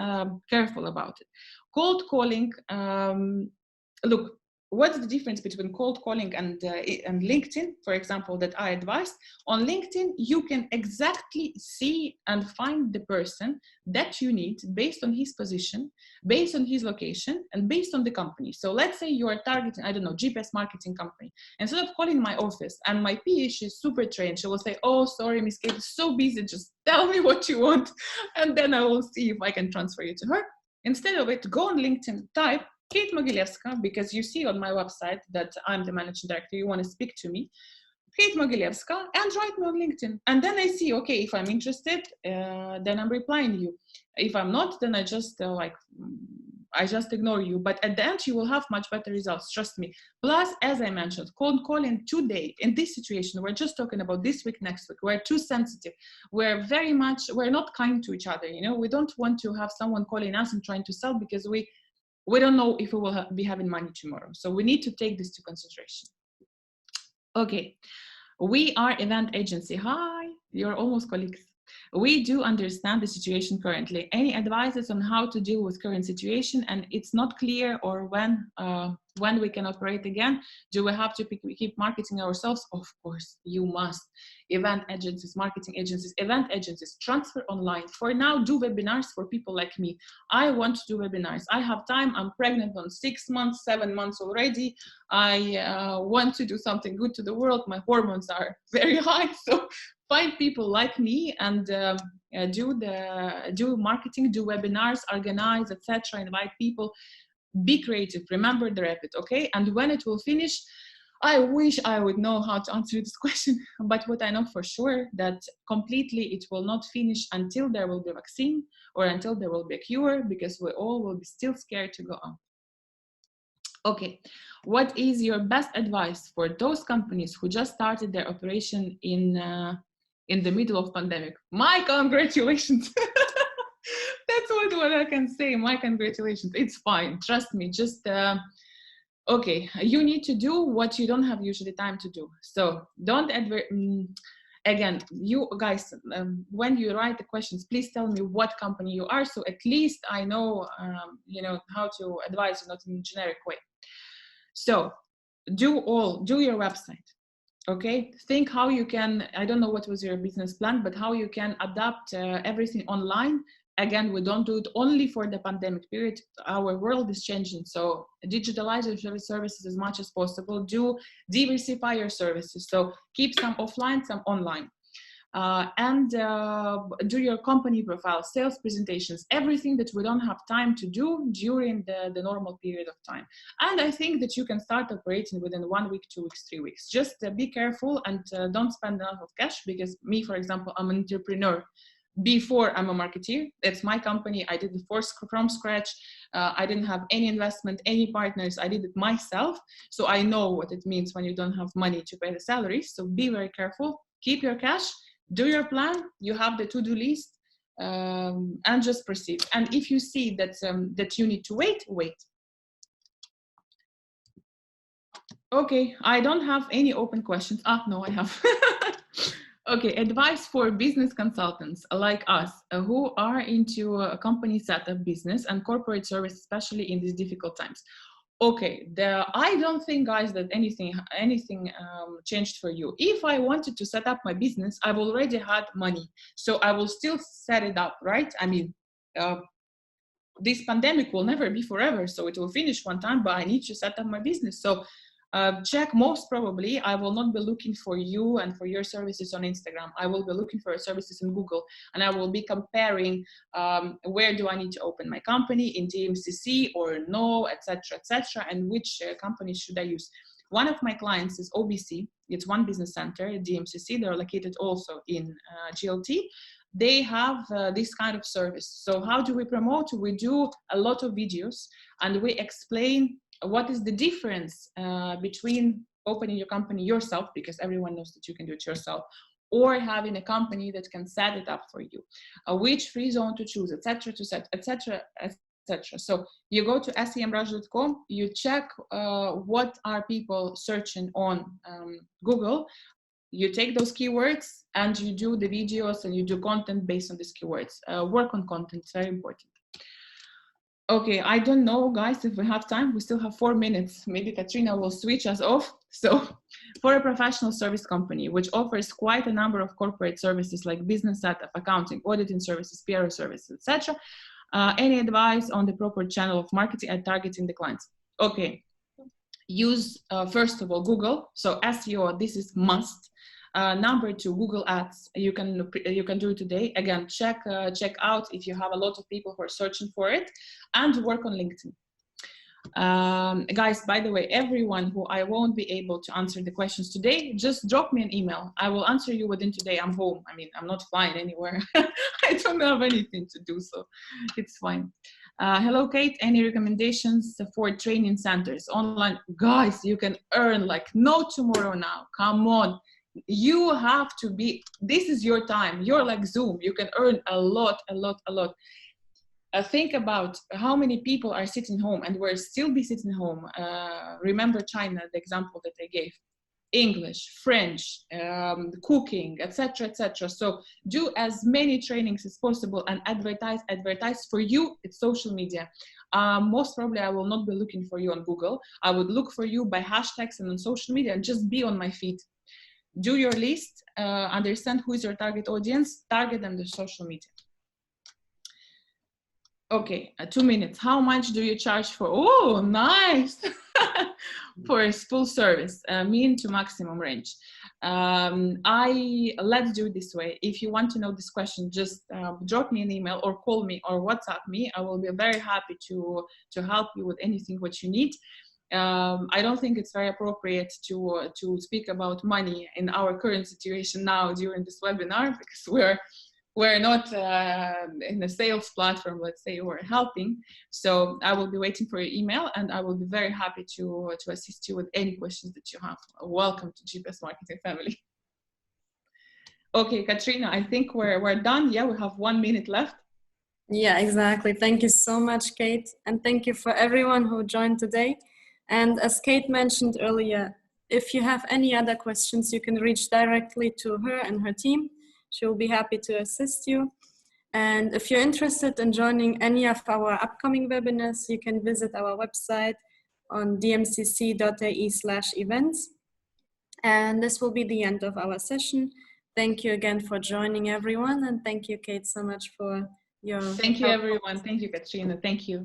careful about it. Cold calling, look, what's the difference between cold calling and LinkedIn, for example, that I advised? On LinkedIn, you can exactly see and find the person that you need based on his position, based on his location, and based on the company. So let's say you are targeting, I don't know, GPS marketing company. Instead of calling my office and my PA, she's super trained, she will say, oh, sorry, Miss Kate, it's so busy, just tell me what you want, and then I will see if I can transfer you to her. Instead of it, go on LinkedIn, type 𝗟𝗶H, because you see on my website that I'm the managing director, you want to speak to me, 𝗟𝗶H, and write me on LinkedIn. And then I see, okay, if I'm interested, then I'm replying you. If I'm not, then I just I just ignore you. But at the end, you will have much better results, trust me. Plus, as I mentioned, cold calling today, in this situation, we're just talking about this week, next week, we're too sensitive. We're not kind to each other, you know? We don't want to have someone calling us and trying to sell because we don't know if we will be having money tomorrow. So we need to take this to consideration. Okay, we are event agency. Hi, you're almost colleagues. We do understand the situation currently. Any advices on how to deal with current situation and it's not clear, or when we can operate again? Do we have to keep marketing ourselves? Of course, you must. Event agencies, marketing agencies, event agencies, transfer online. For now, do webinars for people like me. I want to do webinars. I have time. I'm pregnant on 6 months, 7 months already. I want to do something good to the world. My hormones are very high. So find people like me and do marketing, do webinars, organize, etc. Invite people. Be creative. Remember the rabbit, okay? And when it will finish, I wish I would know how to answer this question, but what I know for sure that completely it will not finish until there will be a vaccine or until there will be a cure, because we all will be still scared to go on. Okay, what is your best advice for those companies who just started their operation in the middle of pandemic? My congratulations. That's what I can say. My congratulations. It's fine. Trust me. Just okay. You need to do what you don't have usually time to do. So don't again, you guys, when you write the questions, please tell me what company you are, so at least I know, you know, how to advise you, not in a generic way. So do your website. Okay, think how you can, I don't know what was your business plan, but how you can adapt everything online. Again, we don't do it only for the pandemic period. Our world is changing. So digitalize your services as much as possible. Do diversify your services. So keep some offline, some online. And do your company profile, sales presentations, everything that we don't have time to do during the normal period of time. And I think that you can start operating within 1 week, 2 weeks, 3 weeks. Just be careful and don't spend enough of cash, because me, for example, I'm an entrepreneur. Before I'm a marketeer, it's my company. I did it from scratch. I didn't have any investment, any partners. I did it myself. So I know what it means when you don't have money to pay the salaries. So be very careful, keep your cash, do your plan. You have the to-do list, and just proceed. And if you see that, that you need to wait. Okay, I don't have any open questions. No, I have. Okay, advice for business consultants like us who are into a company setup business and corporate service, especially in these difficult times. Okay, I don't think, guys, that anything changed for you. If I wanted to set up my business, I've already had money, so I will still set it up, right? I mean, this pandemic will never be forever, so it will finish one time, but I need to set up my business. So check, most probably I will not be looking for you and for your services on Instagram. I will be looking for your services in Google, and I will be comparing where do I need to open my company, in DMCC or no, etc., and which company should I use. One of my clients is OBC. It's one business center, DMCC. They're located also in GLT. They have this kind of service. So how do we promote? We do a lot of videos, and we explain what is the difference between opening your company yourself, because everyone knows that you can do it yourself, or having a company that can set it up for you, which free zone to choose, etc., etc., etc. So you go to 𝗟𝗶𝘀𝗁𝗼.com, you check what are people searching on Google, you take those keywords and you do the videos and you do content based on these keywords. Work on content, it's very important. Okay, I don't know, guys, if we have time. We still have 4 minutes. Maybe Katrina will switch us off. So for a professional service company, which offers quite a number of corporate services like business setup, accounting, auditing services, PR services, etc., any advice on the proper channel of marketing and targeting the clients? Okay, use, first of all, Google. So SEO, this is must. Number 2, Google Ads. You can do it today. Again, check out if you have a lot of people who are searching for it, and work on LinkedIn. Guys, by the way, everyone who I won't be able to answer the questions today, just drop me an email. I will answer you within today. I'm home. I mean, I'm not flying anywhere. I don't have anything to do, so it's fine. Hello, Kate. Any recommendations for training centers online? Guys, you can earn like no tomorrow now. Come on. You have to be, this is your time. You're like Zoom. You can earn a lot. Think about how many people are sitting home and will still be sitting home. Remember China, the example that I gave. English, French, cooking, etc., etc. So do as many trainings as possible and advertise for you. It's social media. Most probably I will not be looking for you on Google. I would look for you by hashtags and on social media, and just be on my feed. Do your list, understand who is your target audience, target them to social media. Okay, 2 minutes. How much do you charge for? Oh, nice. For a full service, mean to maximum range. Let's do it this way. If you want to know this question, just drop me an email or call me or WhatsApp me. I will be very happy to help you with anything what you need. I don't think it's very appropriate to speak about money in our current situation now during this webinar, because we're not in a sales platform, let's say, or helping. So I will be waiting for your email, and I will be very happy to assist you with any questions that you have. Welcome to GPS Marketing family. Okay, Katrina, I think we're done. Yeah, we have 1 minute left. Yeah, exactly. Thank you so much, Kate. And thank you for everyone who joined today. And as Kate mentioned earlier, if you have any other questions, you can reach directly to her and her team. She'll be happy to assist you. And if you're interested in joining any of our upcoming webinars, you can visit our website on dmcc.ae/events. And this will be the end of our session. Thank you again for joining, everyone. And thank you, Kate, so much for your Thank you, everyone. Thank you, Katrina. Thank you.